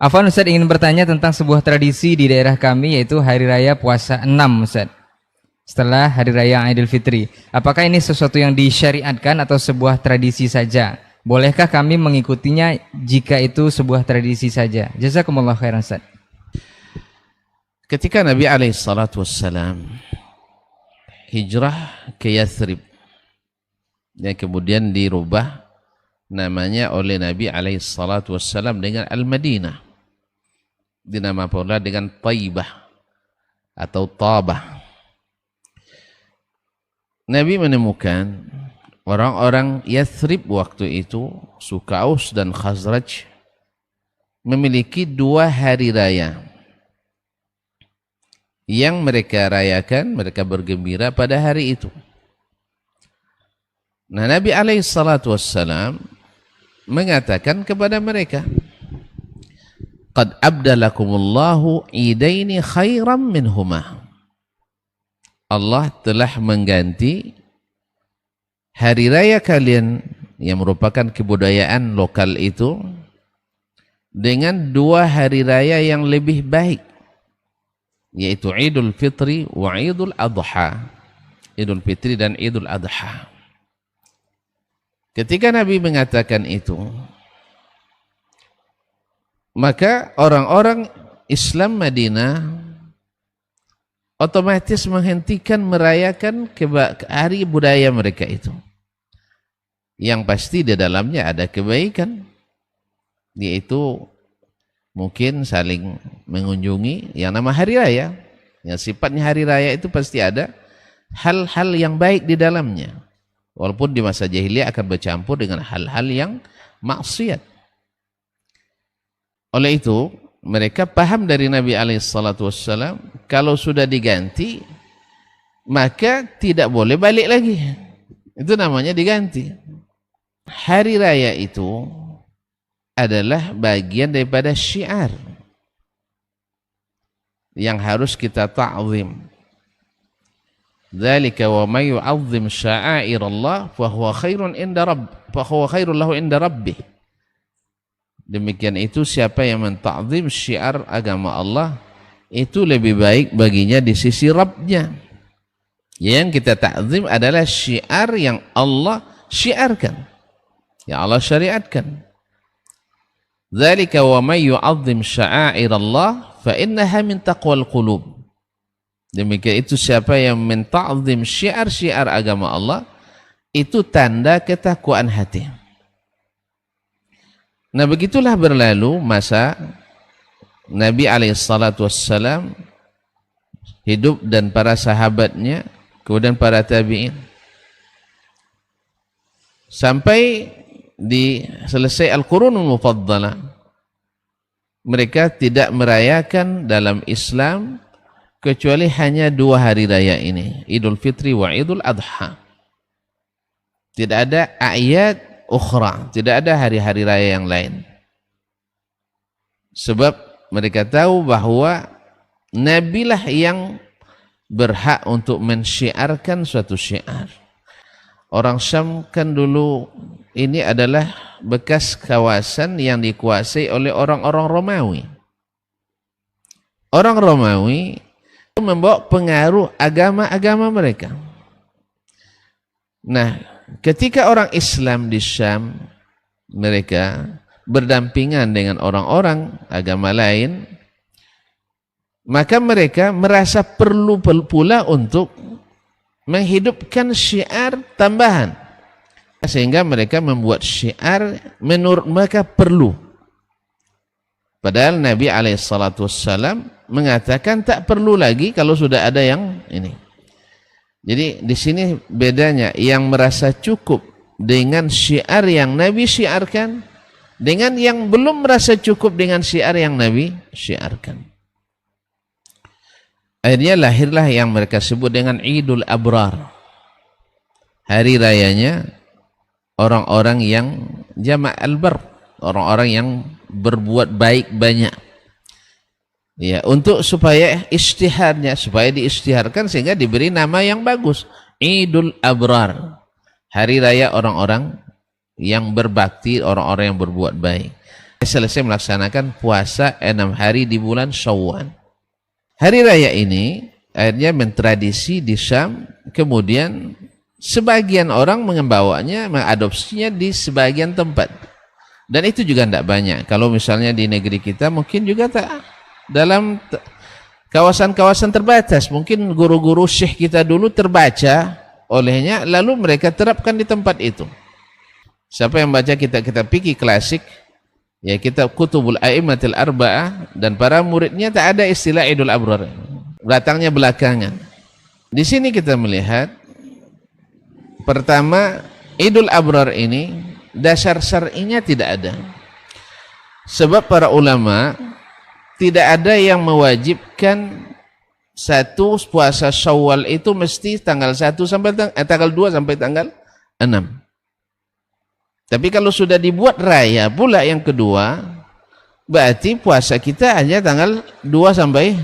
Afwan Ustaz, ingin bertanya tentang sebuah tradisi di daerah kami, yaitu Hari Raya Puasa 6 Ustaz, setelah Hari Raya Idul Fitri. Apakah ini sesuatu yang disyariatkan atau sebuah tradisi saja? Bolehkah kami mengikutinya jika itu sebuah tradisi saja? Jazakumullah khairan Ustaz. Ketika Nabi SAW hijrah ke Yathrib, yang kemudian dirubah namanya oleh Nabi SAW dengan Al-Madinah, dinama pula dengan Taibah atau Tabah. Nabi menemukan orang-orang Yathrib waktu itu, suku Aus dan Khazraj, memiliki 2 hari raya yang mereka rayakan, mereka bergembira pada hari itu. Nah, Nabi SAW mengatakan kepada mereka, "Qad abdalakumullahu idaini khairam minhuma." Allah telah mengganti hari raya kalian yang merupakan kebudayaan lokal itu dengan 2 hari raya yang lebih baik, yaitu Idul Fitri wa Idul Adha. Idul Fitri dan Idul Adha. Ketika Nabi mengatakan itu, maka orang-orang Islam Madinah otomatis menghentikan merayakan hari budaya mereka itu. Yang pasti di dalamnya ada kebaikan, yaitu mungkin saling mengunjungi yang nama hari raya. Yang sifatnya hari raya itu pasti ada hal-hal yang baik di dalamnya. Walaupun di masa jahiliyah akan bercampur dengan hal-hal yang maksiat. Oleh itu, mereka paham dari Nabi SAW, kalau sudah diganti, maka tidak boleh balik lagi. Itu namanya diganti. Hari raya itu adalah bagian daripada syiar yang harus kita ta'zim. Dzalika wa may yu'azzim sya'airallah fa huwa khairun lahu inda rabbih. Demikian itu, siapa yang menta'zim syiar agama Allah, itu lebih baik baginya di sisi Rabbnya. Yang kita ta'zim adalah syiar yang Allah syiarkan, yang Allah syariatkan. Dzalika wa may yu'azzim sya'airallah fa innaha min taqwal qulub. Demikian itu, siapa yang menta'zim syiar-syiar agama Allah, itu tanda ketakwaan hati. Nah, begitulah berlalu masa Nabi SAW hidup dan para sahabatnya, kemudian para tabi'in, sampai selesai Al-Qurunul Mufaddalah. Mereka tidak merayakan dalam Islam kecuali hanya 2 hari raya ini, Idul Fitri wa Idul Adha. Tidak ada ayat ukhra, tidak ada hari-hari raya yang lain. Sebab mereka tahu bahwa Nabilah yang berhak untuk mensyiarkan suatu syiar. Orang Syam kan dulu ini adalah bekas kawasan yang dikuasai oleh orang-orang Romawi. Orang Romawi membawa pengaruh agama-agama mereka. Nah, ketika orang Islam di Syam, mereka berdampingan dengan orang-orang agama lain, maka mereka merasa perlu pula untuk menghidupkan syiar tambahan, sehingga mereka membuat syiar menurut mereka perlu. Padahal Nabi SAW mengatakan tak perlu lagi kalau sudah ada yang ini. Jadi di sini bedanya yang merasa cukup dengan syiar yang Nabi syiarkan dengan yang belum merasa cukup dengan syiar yang Nabi syiarkan. Akhirnya lahirlah yang mereka sebut dengan Idul Abrar. Hari rayanya orang-orang yang jama' al-bar, orang-orang yang berbuat baik banyak. Ya, untuk supaya istiharnya, supaya diistiharkan sehingga diberi nama yang bagus, Idul Abrar, hari raya orang-orang yang berbakti, orang-orang yang berbuat baik. selesai melaksanakan puasa 6 hari di bulan Syawal. Hari raya ini akhirnya mentradisi di Syam, kemudian sebagian orang mengembawanya, mengadopsinya di sebagian tempat. Dan itu juga tidak banyak. Kalau misalnya di negeri kita mungkin juga tak dalam kawasan-kawasan terbatas. Mungkin guru-guru syekh kita dulu terbaca olehnya, lalu mereka terapkan di tempat itu. Siapa yang baca kitab-kitab fikih klasik, ya kitab Kutubul A'immatil Arba'ah, dan para muridnya tak ada istilah Idul Abrar. Datangnya belakangan. Di sini kita melihat, pertama, Idul Abrar ini dasar syar'inya tidak ada. Sebab para ulama tidak ada yang mewajibkan satu puasa Syawal itu mesti tanggal 1 sampai tanggal 2 sampai tanggal 6. Tapi kalau sudah dibuat raya pula yang kedua, berarti puasa kita hanya tanggal 2 sampai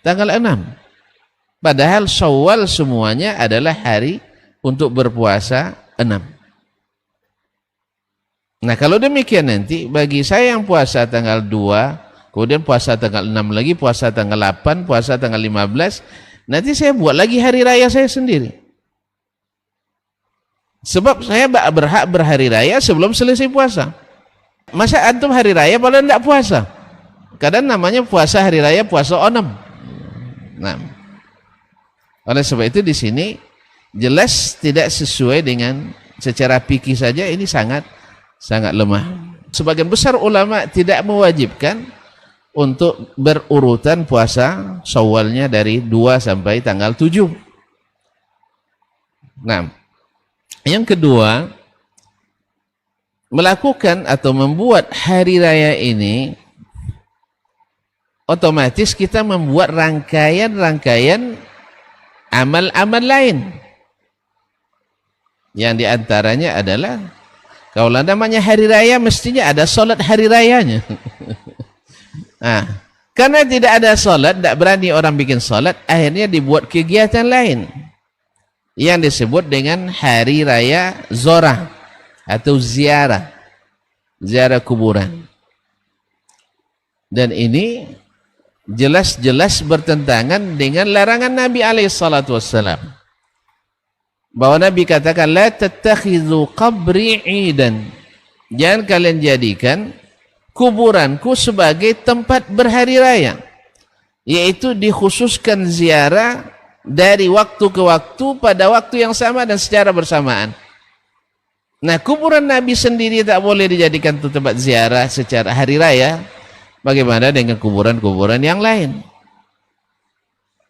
tanggal 6. Padahal Syawal semuanya adalah hari untuk berpuasa 6. Nah, kalau demikian nanti bagi saya yang puasa tanggal 2, kemudian puasa tanggal 6 lagi, puasa tanggal 8, puasa tanggal 15, nanti saya buat lagi hari raya saya sendiri. Sebab saya berhak berhari raya sebelum selesai puasa. Masa antum hari raya padahal tidak puasa? Kadang namanya puasa hari raya, puasa onem. Nah, oleh sebab itu di sini jelas tidak sesuai dengan secara fikih saja, ini sangat lemah. Sebagian besar ulama tidak mewajibkan untuk berurutan puasa Syawalnya dari 2 sampai tanggal 7. Nah, yang kedua, melakukan atau membuat hari raya ini otomatis kita membuat rangkaian-rangkaian amal-amal lain. Yang diantaranya adalah, kalau namanya hari raya mestinya ada sholat hari rayanya. Nah, karena tidak ada sholat, tidak berani orang bikin sholat, akhirnya dibuat kegiatan lain yang disebut dengan hari raya Zorah atau ziarah kuburan. Dan ini jelas-jelas bertentangan dengan larangan Nabi SAW, bahwa Nabi katakan, la tattakhidhu qabri idan, jangan kalian jadikan kuburanku sebagai tempat berhari raya, yaitu dikhususkan ziarah dari waktu ke waktu pada waktu yang sama dan secara bersamaan. Nah, kuburan Nabi sendiri tak boleh dijadikan tempat ziarah secara hari raya. Bagaimana dengan kuburan-kuburan yang lain?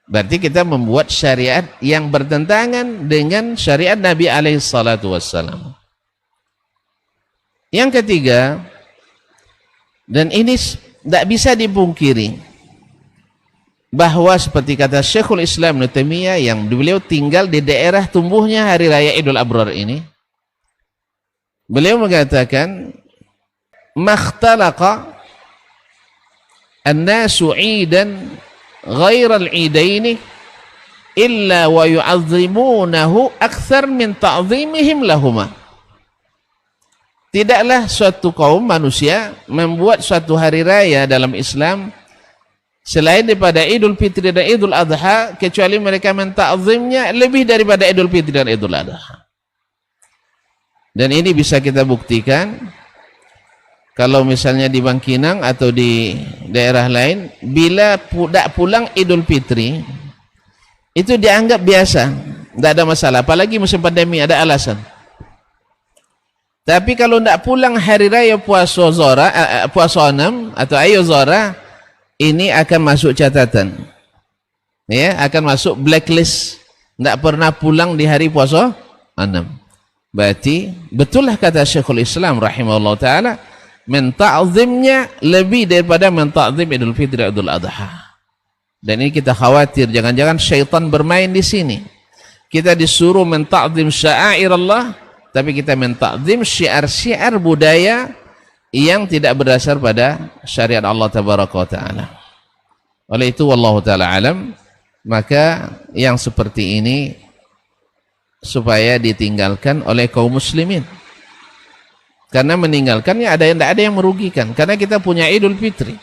Berarti kita membuat syariat yang bertentangan dengan syariat Nabi SAW. Yang ketiga, dan ini tidak bisa dipungkiri, bahwa seperti kata Syekhul Islam Ibnu Taimiyah yang beliau tinggal di daerah tumbuhnya hari raya Idul Abrar ini, beliau mengatakan, makhtalaqa an-nasu 'idan ghairal 'idaini illa wa yu'azzimunahu akthar min ta'zimihim lahuma. Tidaklah suatu kaum manusia membuat suatu hari raya dalam Islam selain daripada Idul Fitri dan Idul Adha, kecuali mereka mentakzimnya lebih daripada Idul Fitri dan Idul Adha. Dan ini bisa kita buktikan kalau misalnya di Bangkinang atau di daerah lain, bila tidak pulang Idul Fitri itu dianggap biasa, tidak ada masalah, apalagi musim pandemi ada alasan. Tapi kalau tidak pulang hari raya puasa Zora, puasa 6 atau Ayo Zora, ini akan masuk catatan, ya, akan masuk blacklist, tidak pernah pulang di hari puasa 6. Berarti betullah kata Syekhul Islam rahimahullah ta'ala, menta'zimnya lebih daripada menta'zim Idul Fitri dan Idul Adha. Dan ini kita khawatir jangan-jangan syaitan bermain di sini. Kita disuruh menta'zim sya'air Allah, tapi kita menta'zim syiar-syiar budaya yang tidak berdasar pada syariat Allah tabaraka wa ta'ala. Oleh itu wallahu ta'ala alam, maka yang seperti ini supaya ditinggalkan oleh kaum muslimin. Karena meninggalkannya tidak ada yang merugikan. Karena kita punya Idul Fitri.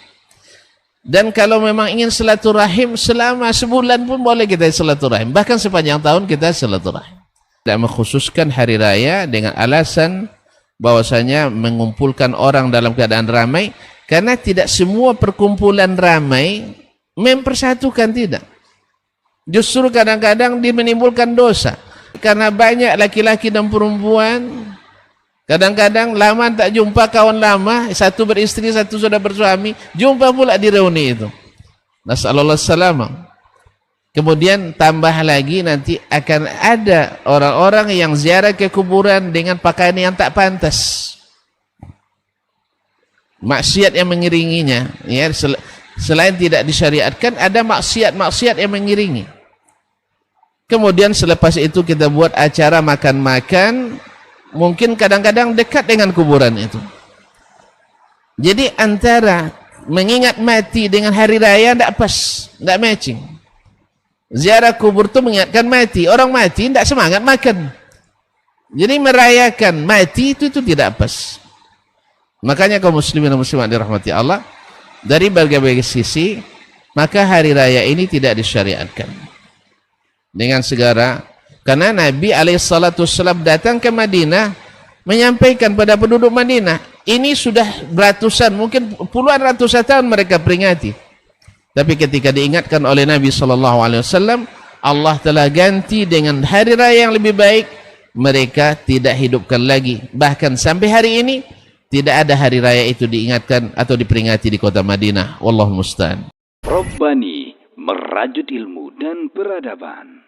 Dan kalau memang ingin silaturahim selama sebulan pun boleh kita silaturahim. Bahkan sepanjang tahun kita silaturahim. Tidak mengkhususkan hari raya dengan alasan bahwasanya mengumpulkan orang dalam keadaan ramai. Karena tidak semua perkumpulan ramai mempersatukan, tidak. Justru kadang-kadang dia menimbulkan dosa. Karena banyak laki-laki dan perempuan, kadang-kadang lama tak jumpa kawan lama, satu beristri, satu sudah bersuami, jumpa pula di reuni itu. Nasallallahu salamah. Kemudian tambah lagi nanti akan ada orang-orang yang ziarah ke kuburan dengan pakaian yang tak pantas. Maksiat yang mengiringinya, ya, selain tidak disyariatkan, ada maksiat-maksiat yang mengiringi. Kemudian selepas itu kita buat acara makan-makan, mungkin kadang-kadang dekat dengan kuburan itu. Jadi antara mengingat mati dengan hari raya tidak pas, tidak matching. Ziarah kubur itu mengingatkan mati, orang mati tidak semangat makan. Jadi merayakan mati itu tidak pas. Makanya kaum muslimin dan muslimat dirahmati Allah, dari berbagai sisi, maka hari raya ini tidak disyariatkan dengan segala. Karena Nabi alaihissalam datang ke Madinah menyampaikan pada penduduk Madinah, ini sudah ratusan, mungkin puluhan ratusan tahun mereka peringati. Tapi ketika diingatkan oleh Nabi SAW, Allah telah ganti dengan hari raya yang lebih baik, mereka tidak hidupkan lagi. Bahkan sampai hari ini tidak ada hari raya itu diingatkan atau diperingati di kota Madinah. Wallahu musta'an. Rabbani, merajut ilmu dan peradaban.